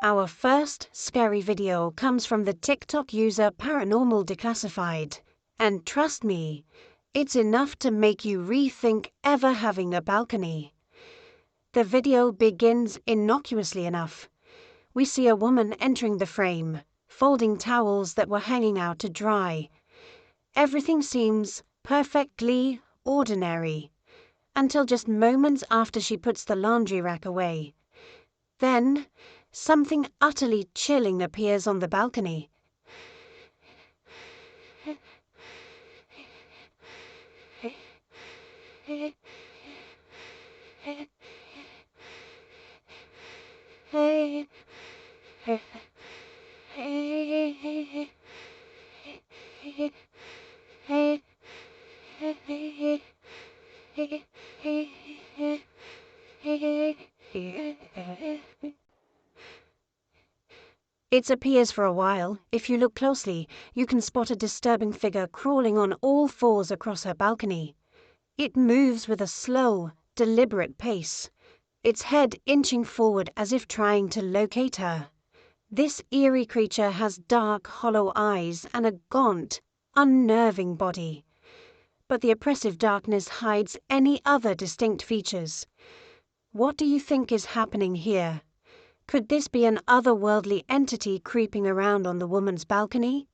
Our first scary video comes from the TikTok user Paranormal Declassified. And trust me, it's enough to make you rethink ever having a balcony. The video begins innocuously enough. We see a woman entering the frame, folding towels that were hanging out to dry. Everything seems perfectly ordinary, until just moments after she puts the laundry rack away. Then, something utterly chilling appears on the balcony. It appears for a while. If you look closely, you can spot a disturbing figure crawling on all fours across her balcony. It moves with a slow, deliberate pace, its head inching forward as if trying to locate her. This eerie creature has dark, hollow eyes and a gaunt, unnerving body. But the oppressive darkness hides any other distinct features. What do you think is happening here? Could this be an otherworldly entity creeping around on the woman's balcony?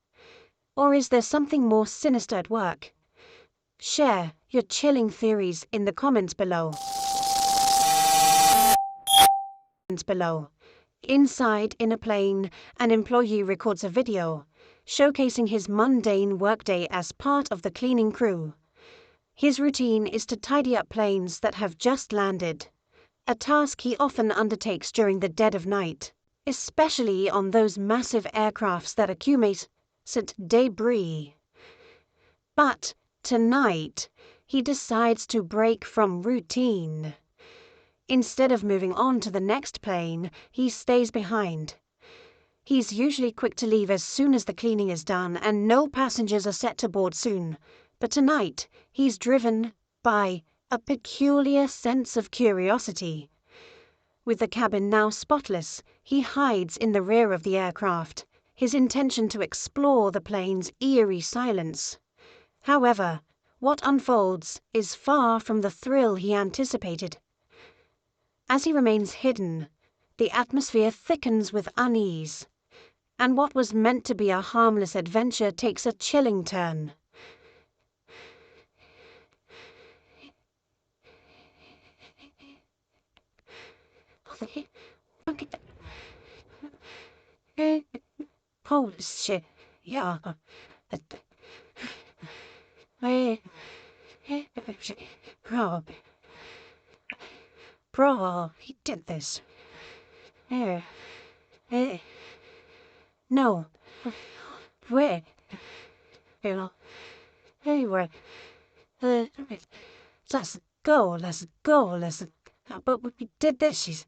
Or is there something more sinister at work? Share your chilling theories in the comments below. Inside in a plane, an employee records a video, showcasing his mundane workday as part of the cleaning crew. His routine is to tidy up planes that have just landed, a task he often undertakes during the dead of night, especially on those massive aircrafts that accumulate debris. But tonight, he decides to break from routine. Instead of moving on to the next plane, he stays behind. He's usually quick to leave as soon as the cleaning is done and no passengers are set to board soon. But tonight, he's driven by a peculiar sense of curiosity. With the cabin now spotless, he hides in the rear of the aircraft, his intention to explore the plane's eerie silence. However, what unfolds is far from the thrill he anticipated. As he remains hidden, the atmosphere thickens with unease, and what was meant to be a harmless adventure takes a chilling turn. Holy shit, yeah. Bro, he did this. No. Where? Anyway. Let's go. But we did this, she's...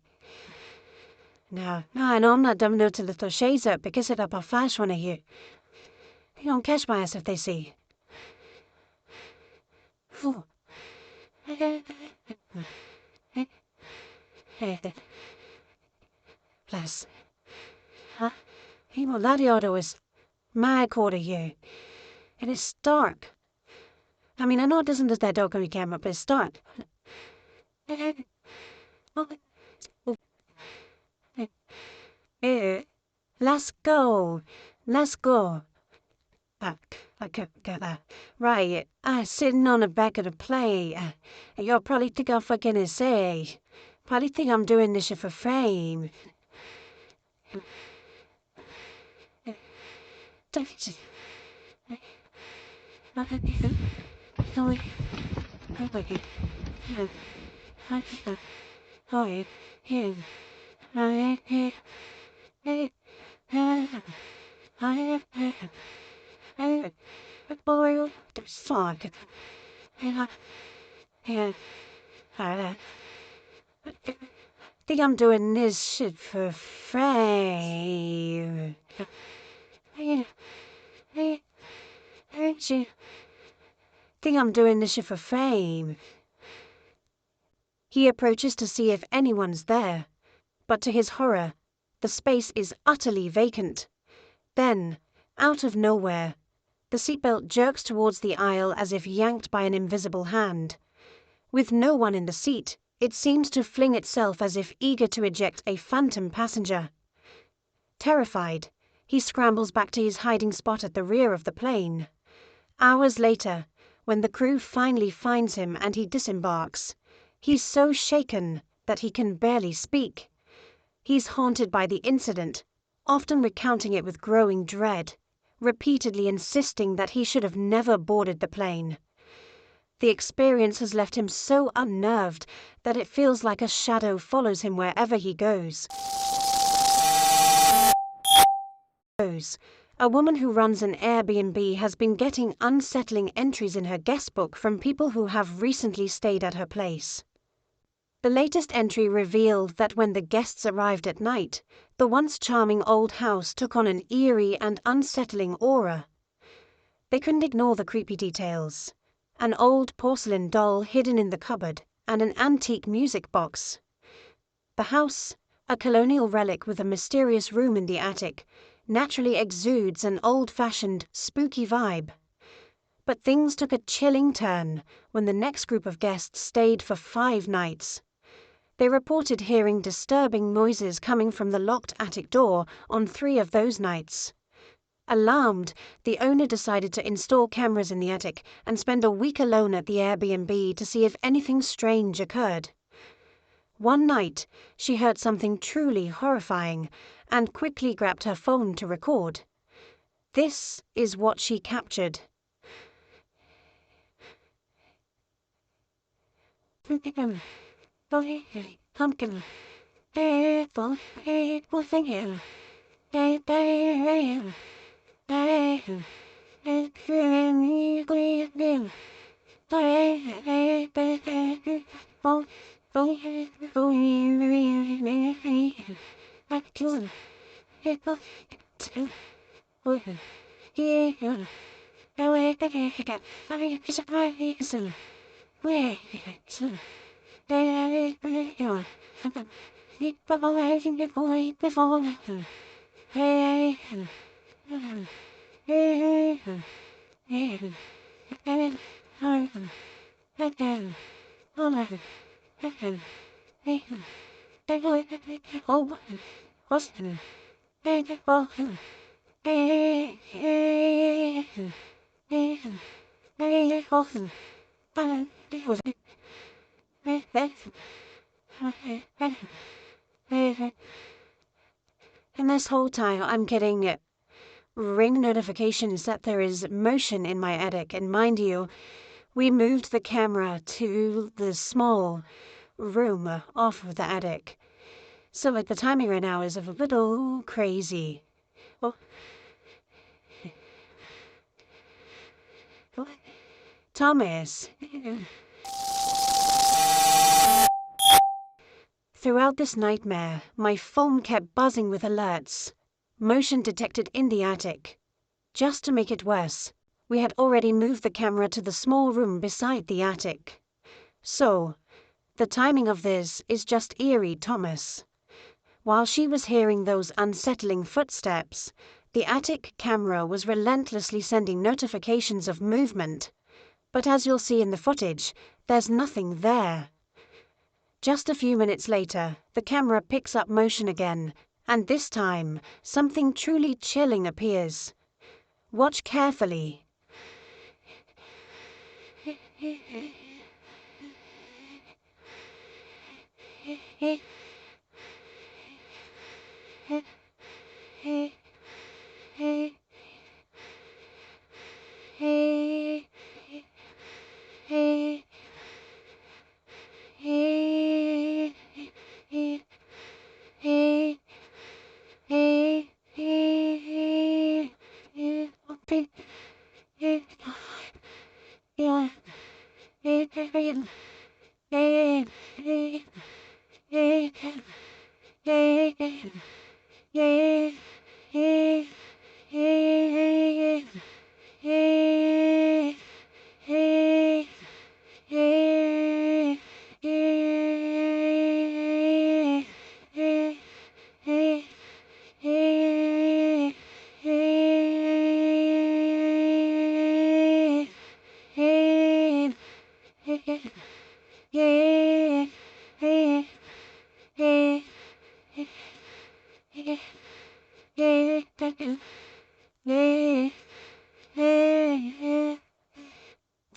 No, I know I'm not dumb enough to lift those shades up because it'll a flash when I hear. They don't catch my ass if they see. Bless. Huh? Well, that auto is my quarter here. And it's dark. I mean, I know it doesn't look that dark on your camera, but it's dark. Let's go. Right, I'm sitting on the back of the plane. And you'll probably think I'm fucking insane. Probably think I'm doing this shit for fame. Think I'm doing this shit for fame. Think I'm doing this shit for fame. He approaches to see if anyone's there, but to his horror, The space is utterly vacant. Then, out of nowhere, the seatbelt jerks towards the aisle as if yanked by an invisible hand. With no one in the seat, it seems to fling itself as if eager to eject a phantom passenger. Terrified, he scrambles back to his hiding spot at the rear of the plane. Hours later, when the crew finally finds him and he disembarks, he's so shaken that he can barely speak. He's haunted by the incident, often recounting it with growing dread, repeatedly insisting that he should have never boarded the plane. The experience has left him so unnerved that it feels like a shadow follows him wherever he goes. A woman who runs an Airbnb has been getting unsettling entries in her guest book from people who have recently stayed at her place. The latest entry revealed that when the guests arrived at night, the once charming old house took on an eerie and unsettling aura. They couldn't ignore the creepy details: an old porcelain doll hidden in the cupboard, and an antique music box. The house, a colonial relic with a mysterious room in the attic, naturally exudes an old-fashioned, spooky vibe. But things took a chilling turn when the next group of guests stayed for 5 nights. They reported hearing disturbing noises coming from the locked attic door on 3 of those nights. Alarmed, the owner decided to install cameras in the attic and spend a week alone at the Airbnb to see if anything strange occurred. One night, she heard something truly horrifying and quickly grabbed her phone to record. This is what she captured. And this whole time I'm getting ring notifications that there is motion in my attic. And mind you, we moved the camera to the small room off of the attic. So the timing right now is a little crazy. Well, Thomas. Throughout this nightmare, my phone kept buzzing with alerts. Motion detected in the attic. Just to make it worse, we had already moved the camera to the small room beside the attic. So, the timing of this is just eerie, Thomas. While she was hearing those unsettling footsteps, the attic camera was relentlessly sending notifications of movement. But as you'll see in the footage, there's nothing there. Just a few minutes later, the camera picks up motion again, and this time, something truly chilling appears. Watch carefully.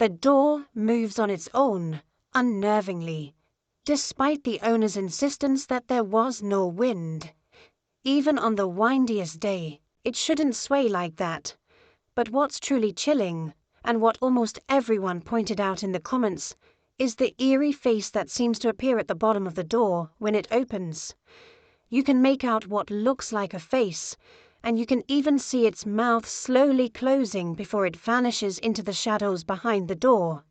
The door moves on its own, unnervingly, despite the owner's insistence that there was no wind. Even on the windiest day, it shouldn't sway like that. But what's truly chilling, and what almost everyone pointed out in the comments, is the eerie face that seems to appear at the bottom of the door when it opens. You can make out what looks like a face, and you can even see its mouth slowly closing before it vanishes into the shadows behind the door.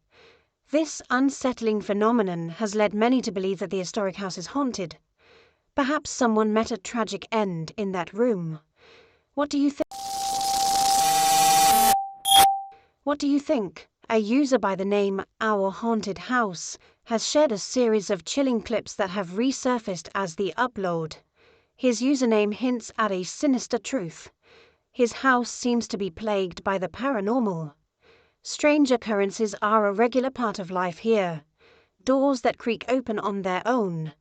This unsettling phenomenon has led many to believe that the historic house is haunted. Perhaps someone met a tragic end in that room. What do you think? A user by the name Our Haunted House has shared a series of chilling clips that have resurfaced as the upload. His username hints at a sinister truth. His house seems to be plagued by the paranormal. Strange occurrences are a regular part of life here. Doors that creak open on their own,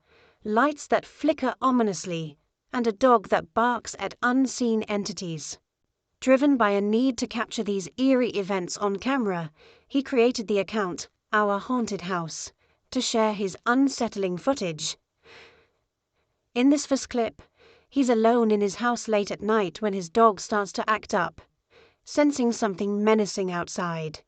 lights that flicker ominously, and a dog that barks at unseen entities. Driven by a need to capture these eerie events on camera, he created the account Our Haunted House to share his unsettling footage. In this first clip, he's alone in his house late at night when his dog starts to act up, sensing something menacing outside.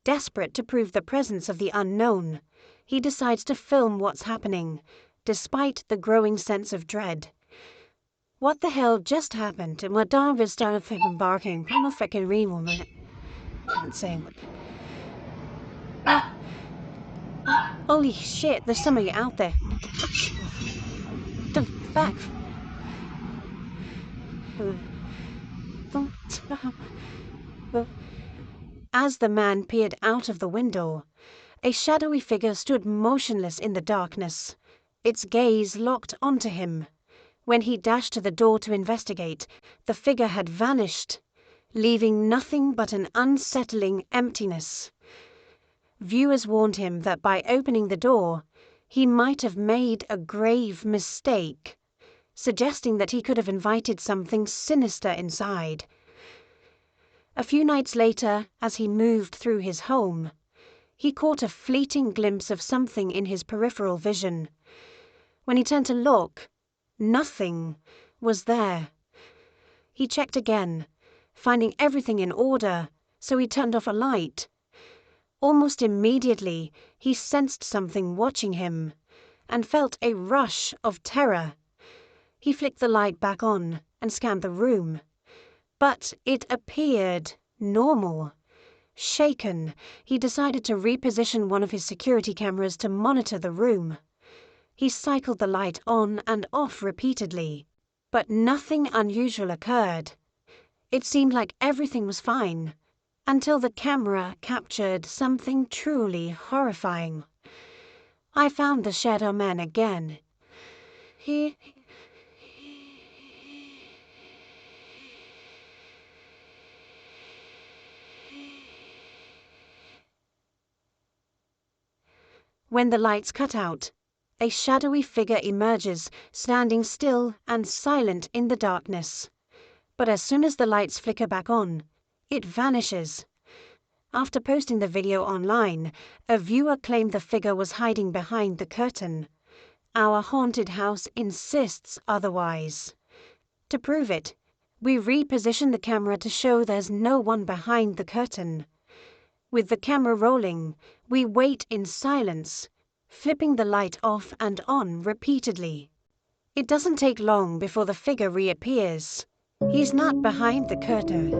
Desperate to prove the presence of the unknown, he decides to film what's happening, despite the growing sense of dread. What the hell just happened? And my dog just started fucking barking. I'm a fucking real woman. I'm saying, holy shit, there's somebody out there. The fuck? As the man peered out of the window, a shadowy figure stood motionless in the darkness, its gaze locked onto him. When he dashed to the door to investigate, the figure had vanished, leaving nothing but an unsettling emptiness. Viewers warned him that by opening the door, he might have made a grave mistake, suggesting that he could have invited something sinister inside. A few nights later, as he moved through his home, he caught a fleeting glimpse of something in his peripheral vision. When he turned to look, nothing was there. He checked again, finding everything in order, so he turned off a light. Almost immediately, he sensed something watching him and felt a rush of terror. He flicked the light back on and scanned the room, but it appeared normal. Shaken, he decided to reposition one of his security cameras to monitor the room. He cycled the light on and off repeatedly, but nothing unusual occurred. It seemed like everything was fine, until the camera captured something truly horrifying. I found the shadow man again. When the lights cut out, a shadowy figure emerges, standing still and silent in the darkness. But as soon as the lights flicker back on, it vanishes. After posting the video online, a viewer claimed the figure was hiding behind the curtain. Our Haunted House insists otherwise. To prove it, we reposition the camera to show there's no one behind the curtain. With the camera rolling, we wait in silence, flipping the light off and on repeatedly. It doesn't take long before the figure reappears. He's not behind the curtain.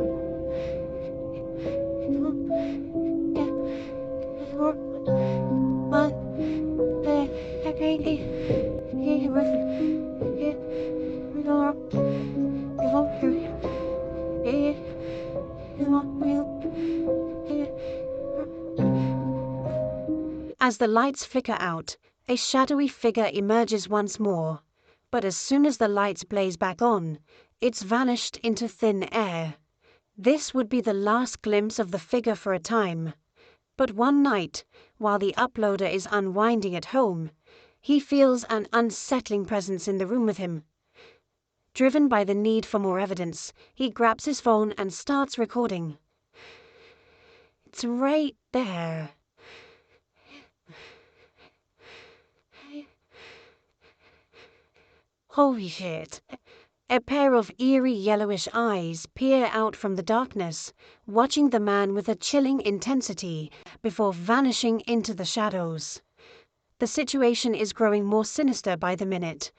As the lights flicker out, a shadowy figure emerges once more, but as soon as the lights blaze back on, it's vanished into thin air. This would be the last glimpse of the figure for a time. But one night, while the uploader is unwinding at home, he feels an unsettling presence in the room with him. Driven by the need for more evidence, he grabs his phone and starts recording. It's right There. Holy shit. A pair of eerie yellowish eyes peer out from the darkness, watching the man with a chilling intensity before vanishing into the shadows. The situation is growing more sinister by the minute.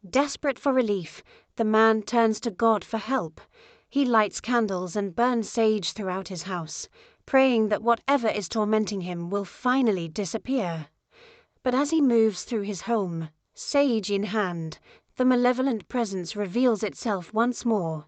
Desperate for relief, the man turns to God for help. He lights candles and burns sage throughout his house, praying that whatever is tormenting him will finally disappear. But as he moves through his home, sage in hand, the malevolent presence reveals itself once more.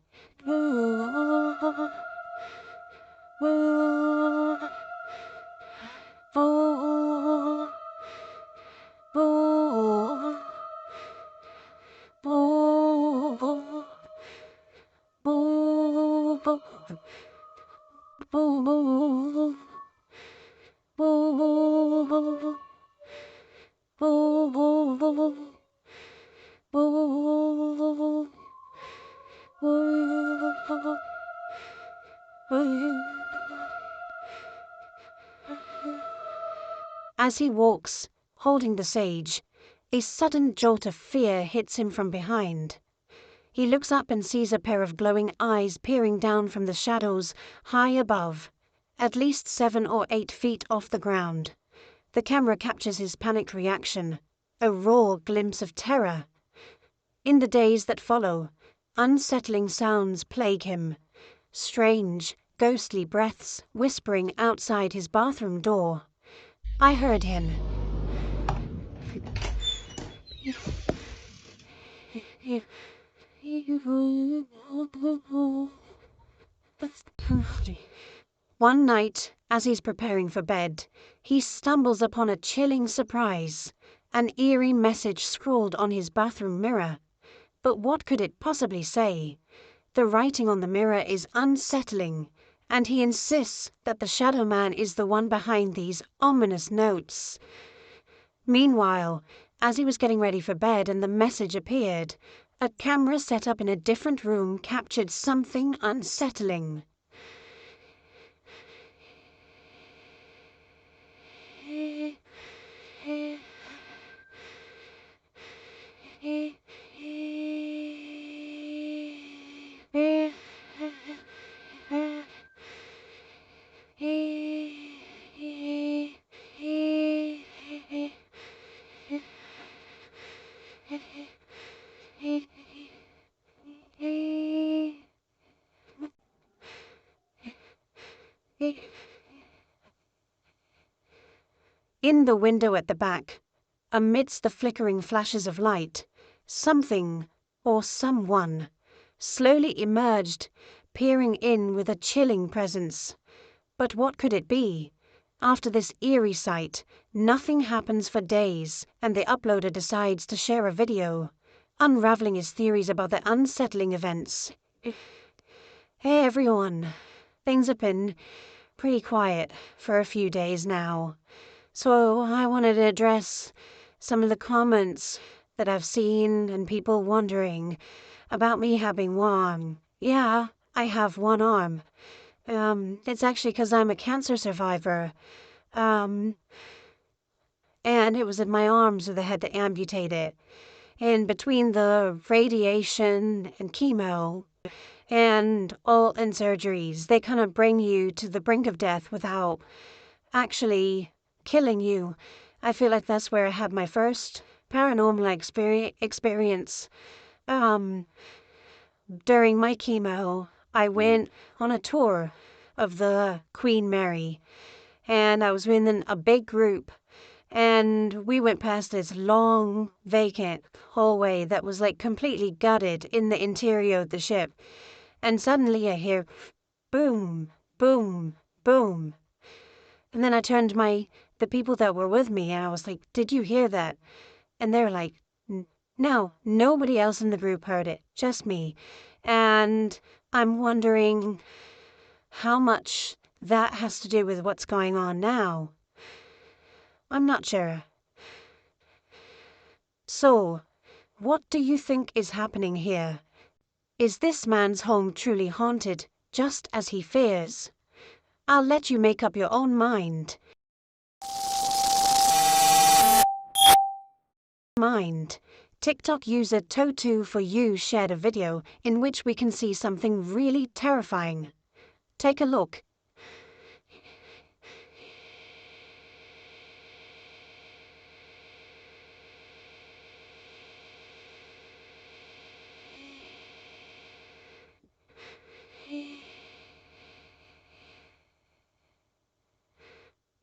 As he walks, holding the sage, a sudden jolt of fear hits him from behind. He looks up and sees a pair of glowing eyes peering down from the shadows high above, at least 7 or 8 feet off the ground. The camera captures his panicked reaction, a raw glimpse of terror. In the days that follow, unsettling sounds plague him. Strange, ghostly breaths whispering outside his bathroom door. I heard him. One night, as he's preparing for bed, he stumbles upon a chilling surprise, an eerie message scrawled on his bathroom mirror. But what could it possibly say? The writing on the mirror is unsettling, and he insists that the Shadow Man is the one behind these ominous notes. Meanwhile, as he was getting ready for bed and the message appeared, a camera set up in a different room captured something unsettling. In the window at the back, amidst the flickering flashes of light, something, or someone, slowly emerged, peering in with a chilling presence. But what could it be? After this eerie sight, nothing happens for days, and the uploader decides to share a video, unraveling his theories about the unsettling events. Hey everyone, things have been pretty quiet for a few days now. So I wanted to address some of the comments that I've seen and people wondering about me having one. Yeah, I have one arm. It's actually because I'm a cancer survivor. And it was in my arms where they had to amputate it. And between the radiation and chemo and surgeries, they kind of bring you to the brink of death without actually killing you. I feel like that's where I had my first paranormal experience. During my chemo, I went on a tour of the Queen Mary, and I was within a big group, and we went past this long, vacant hallway that was like completely gutted in the interior of the ship, and suddenly I hear boom, boom, boom. And then I turned to the people that were with me, and I was like, "Did you hear that?" And they're like, "No, nobody else in the group heard it, just me." And I'm wondering how much that has to do with what's going on now. I'm not sure. So, what do you think is happening here? Is this man's home truly haunted, just as he fears? I'll let you make up your own mind. TikTok user Toto4You shared a video in which we can see something really terrifying. Take a look.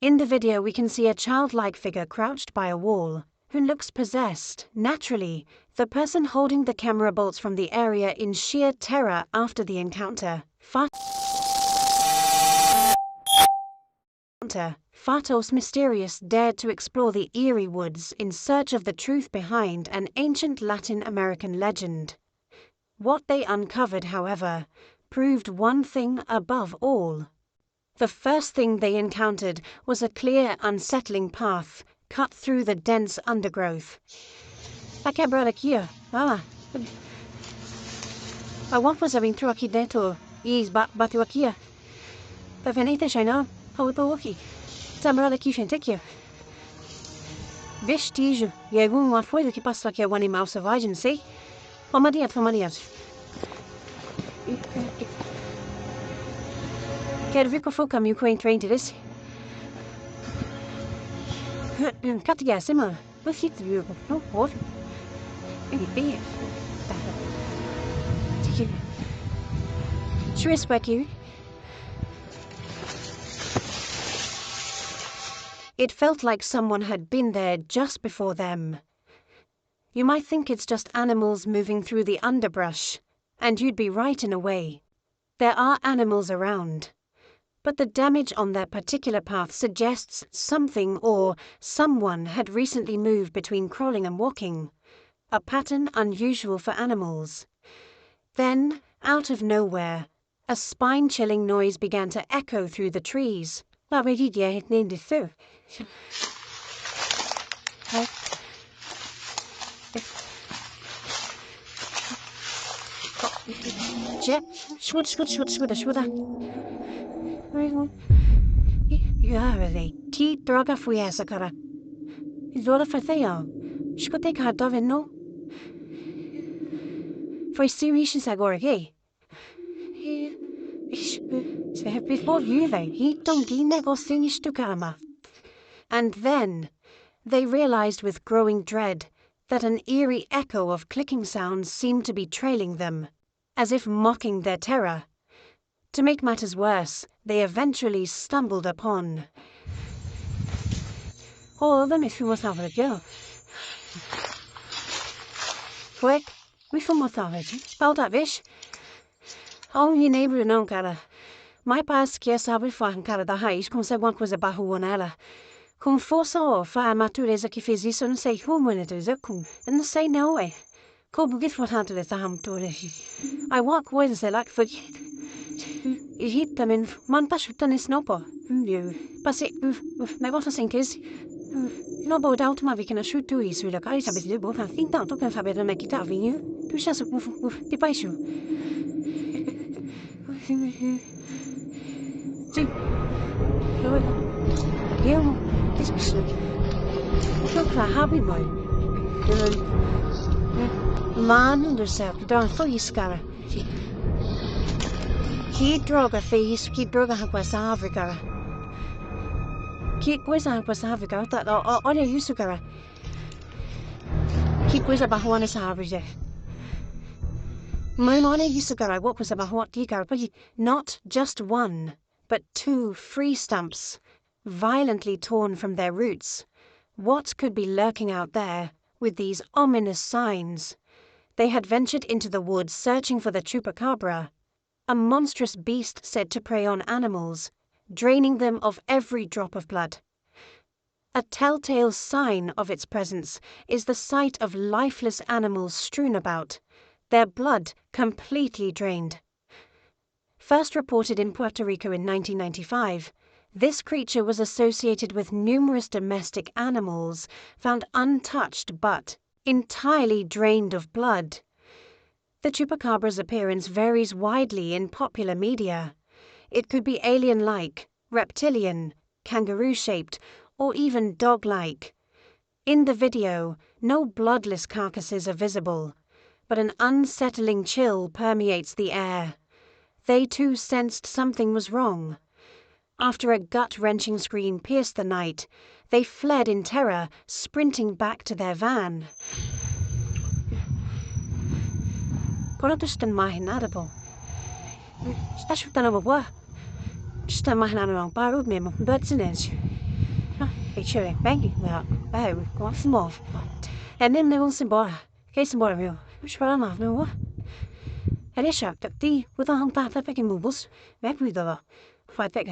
In the video we can see a childlike figure crouched by a wall, who looks possessed. Naturally, the person holding the camera bolts from the area in sheer terror after the encounter. Fatos Mysterious dared to explore the eerie woods in search of the truth behind an ancient Latin American legend. What they uncovered, however, proved one thing above all. The first thing they encountered was a clear, unsettling path cut through the dense undergrowth. What was having through aqui dentro? Is bateu aqui. Tá vendo aí, Teixeira? Faltou aqui. Samara aqui, gente, aqui. Vestígio. E alguma coisa que passa aqui é um animal selvagem, sei? Vamos adiante. Quero ver qual foi o caminho que eu entrei desse. Cadê essa, mano? Você viu? Não pode. It felt like someone had been there just before them. You might think it's just animals moving through the underbrush, and you'd be right in a way. There are animals around. But the damage on their particular path suggests something or someone had recently moved between crawling and walking, a pattern unusual for animals. Then, out of nowhere, a spine-chilling noise began to echo through the trees. Ti droga fui essa, cara. Isola fateia. Escutei que tá vendo? Foi serious agora, okay? Before you, he don't get negocinho to karma. And then they realized with growing dread that an eerie echo of clicking sounds seemed to be trailing them, as if mocking their terror. To make matters worse, they eventually stumbled upon... Oh, let me feel what's over the girl. Quick, we feel what's over it. Spell that, bish. Oh, your neighbor não, cara. My pais quer saber falar, cara, da raiz, como se alguma coisa barrou nela. Com força ou a natureza que fez isso, eu não sei como ele diz, eu não sei não, é. Como que foi tanto dessa hamtura? I want coisas, sei lá, que foi... Hita, men man passuta nesse não, pô. Passei, negócio assim, que esse... Não vou dar uma vez que não chuto isso, e a cara sabe se vou fazer tanto que eu saber como é que tá vindo. Tu já sabe, de baixo. Sim. Eu happy boy. Man do céu, que dá foi isso, cara. Que droga fez isso? Que droga com essa árvore, cara? Que coisa com essa árvore, cara? Olha isso, cara. Que coisa barrou nessa árvore, Mano, olha isso, cara. What was barrou aqui, cara? Not just one, but two free stumps, violently torn from their roots. What could be lurking out there with these ominous signs? They had ventured into the woods searching for the chupacabra, a monstrous beast said to prey on animals, draining them of every drop of blood. A telltale sign of its presence is the sight of lifeless animals strewn about, their blood completely drained. First reported in Puerto Rico in 1995, this creature was associated with numerous domestic animals found untouched but entirely drained of blood. The chupacabra's appearance varies widely in popular media. It could be alien-like, reptilian, kangaroo-shaped, or even dog-like. In the video, no bloodless carcasses are visible, but an unsettling chill permeates the air. They too sensed something was wrong. After a gut-wrenching scream pierced the night, they fled in terror, sprinting back to their van. Korotusten maihin arvo. Stashutana wa. Sta mahinana ang paru me mo butsinens. Hey chere, bangi na. Ba go small. And then they will symbol. Case symbol real. Shwara na no. And it shocked that the with a hung path picking moves. Back with the fight back.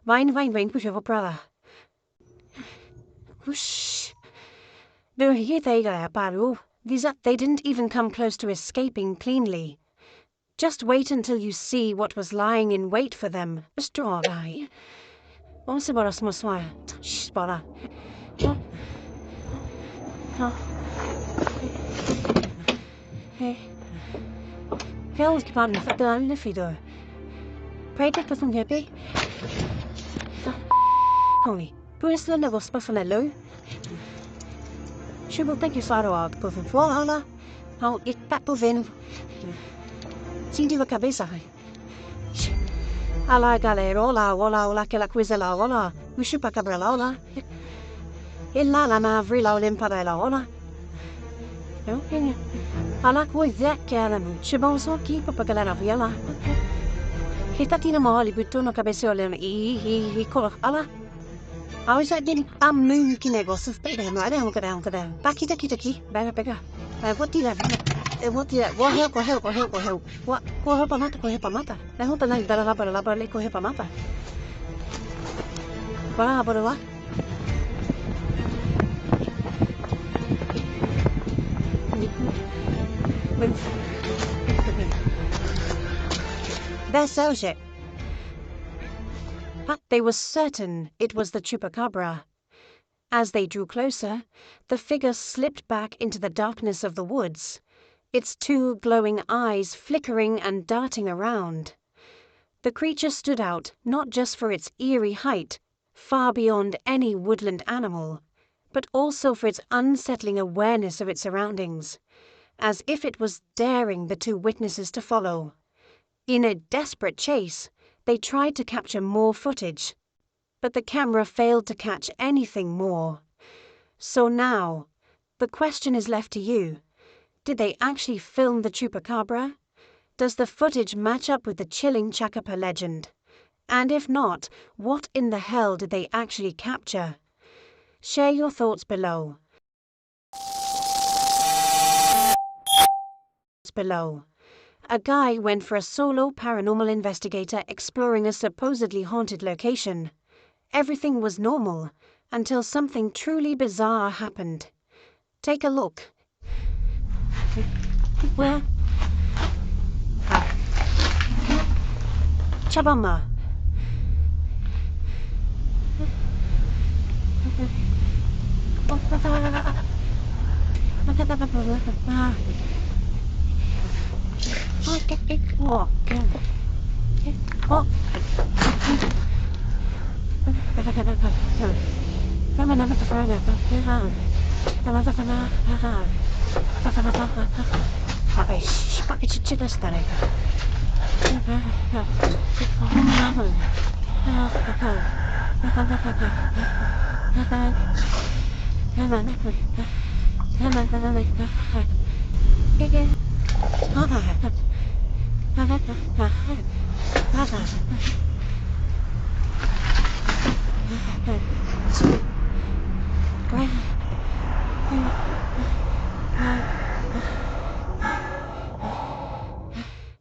Vine, push over brother. Whoosh. They didn't even come close to escaping cleanly. Just wait until you see what was lying in wait for them. Straw guy. Once about a small swire. Spotter. Hey. Hell's keep on the only feeder. Pray take us from happy. Holy. Bruce the level spuffanello. She will take your sorrow out, puffin for Allah. How it that puffin. Senti la cabeza. Alla galera, ola, que la quizela, ola. Wishupa cabrela, ola. Illa la mavrila limparella, ola. No, alla coi that calam. Chibon so keep up a galera viola. Hitatina mohali butono cabezola I call alla. I was at dinner. I'm mooky negos. But then I don't go down. Backy ducky. Bega. What do you have? What do you have? What help? What? Go help a mata. I hope I like the labor, go help a mata. What? That sells it. But they were certain it was the chupacabra. As they drew closer, the figure slipped back into the darkness of the woods, its two glowing eyes flickering and darting around. The creature stood out not just for its eerie height, far beyond any woodland animal, but also for its unsettling awareness of its surroundings, as if it was daring the two witnesses to follow. In a desperate chase, they tried to capture more footage, but the camera failed to catch anything more. So now, the question is left to you. Did they actually film the chupacabra? Does the footage match up with the chilling Chakapa legend? And if not, what in the hell did they actually capture? Share your thoughts below. A guy went for a solo paranormal investigator exploring a supposedly haunted location. Everything was normal until something truly bizarre happened. Take a look. Where? Chabama.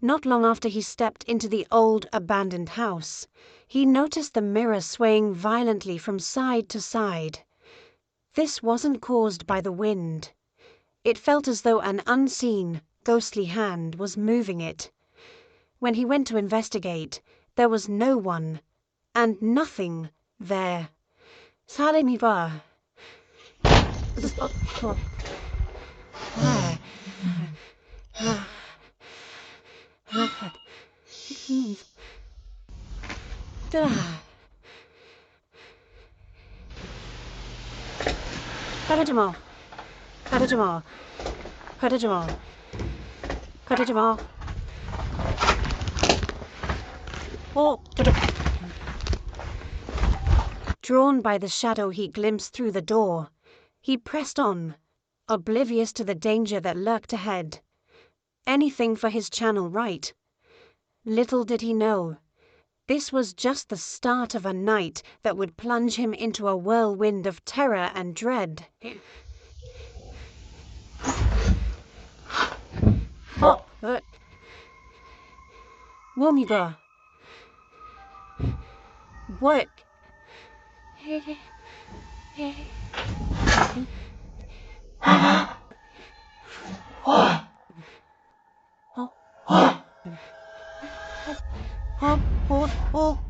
Not long after he stepped into the old, abandoned house, he noticed the mirror swaying violently from side to side. This wasn't caused by the wind. It felt as though an unseen, ghostly hand was moving it. When he went to investigate, there was no one, and nothing, there. Sale mi va. Paracetamol. Paracetamol. Paracetamol. Paracetamol. Oh. Drawn by the shadow he glimpsed through the door, he pressed on, oblivious to the danger that lurked ahead. Anything for his channel right. Little did he know, this was just the start of a night that would plunge him into a whirlwind of terror and dread. Womiga. What?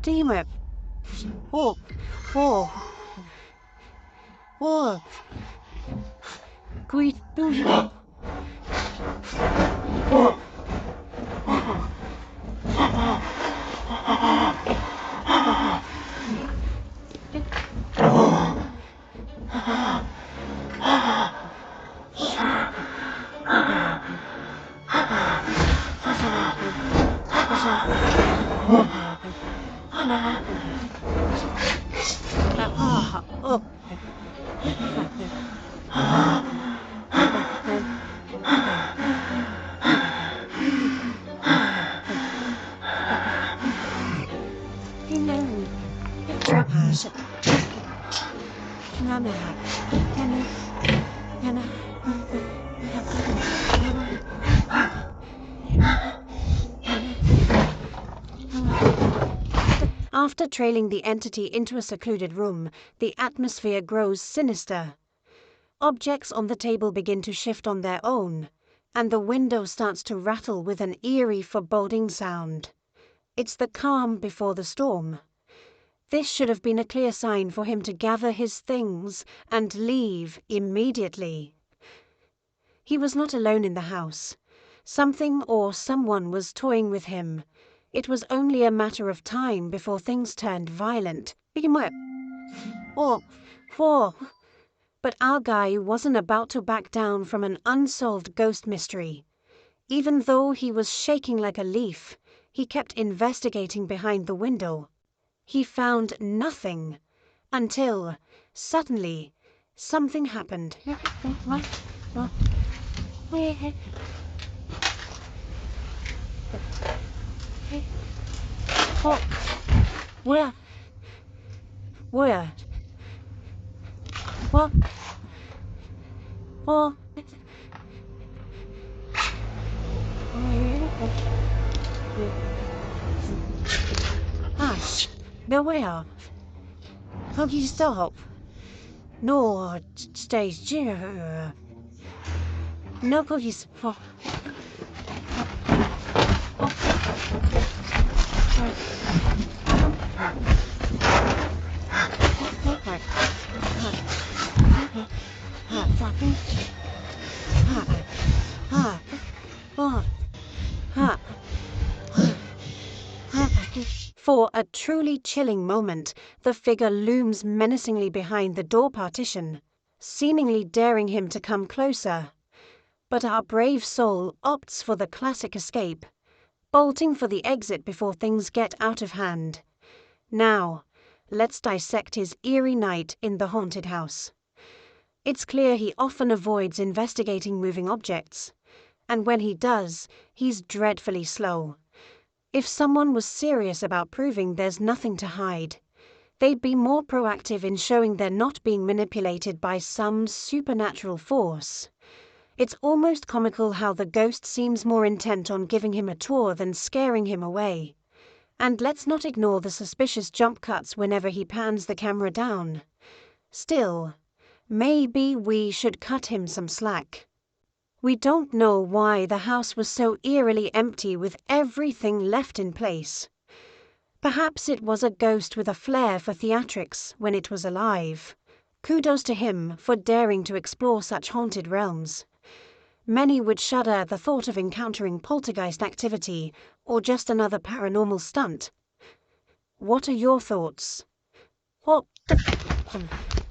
Demon. Great do. After trailing the entity into a secluded room, the atmosphere grows sinister. Objects on the table begin to shift on their own, and the window starts to rattle with an eerie, foreboding sound. It's the calm before the storm. This should have been a clear sign for him to gather his things and leave immediately. He was not alone in the house. Something or someone was toying with him. It was only a matter of time before things turned violent. But our guy wasn't about to back down from an unsolved ghost mystery. Even though he was shaking like a leaf, he kept investigating behind the window. He found nothing until, suddenly, something happened. Where? What? Hush. Beware. How can you stop? No, stay still. No cookies. For a truly chilling moment, the figure looms menacingly behind the door partition, seemingly daring him to come closer. But our brave soul opts for the classic escape, bolting for the exit before things get out of hand. Now, let's dissect his eerie night in the haunted house. It's clear he often avoids investigating moving objects, and when he does, he's dreadfully slow. If someone was serious about proving there's nothing to hide, they'd be more proactive in showing they're not being manipulated by some supernatural force. It's almost comical how the ghost seems more intent on giving him a tour than scaring him away. And let's not ignore the suspicious jump cuts whenever he pans the camera down. Still, maybe we should cut him some slack. We don't know why the house was so eerily empty with everything left in place. Perhaps it was a ghost with a flair for theatrics when it was alive. Kudos to him for daring to explore such haunted realms. Many would shudder at the thought of encountering poltergeist activity or just another paranormal stunt. What are your thoughts? What the...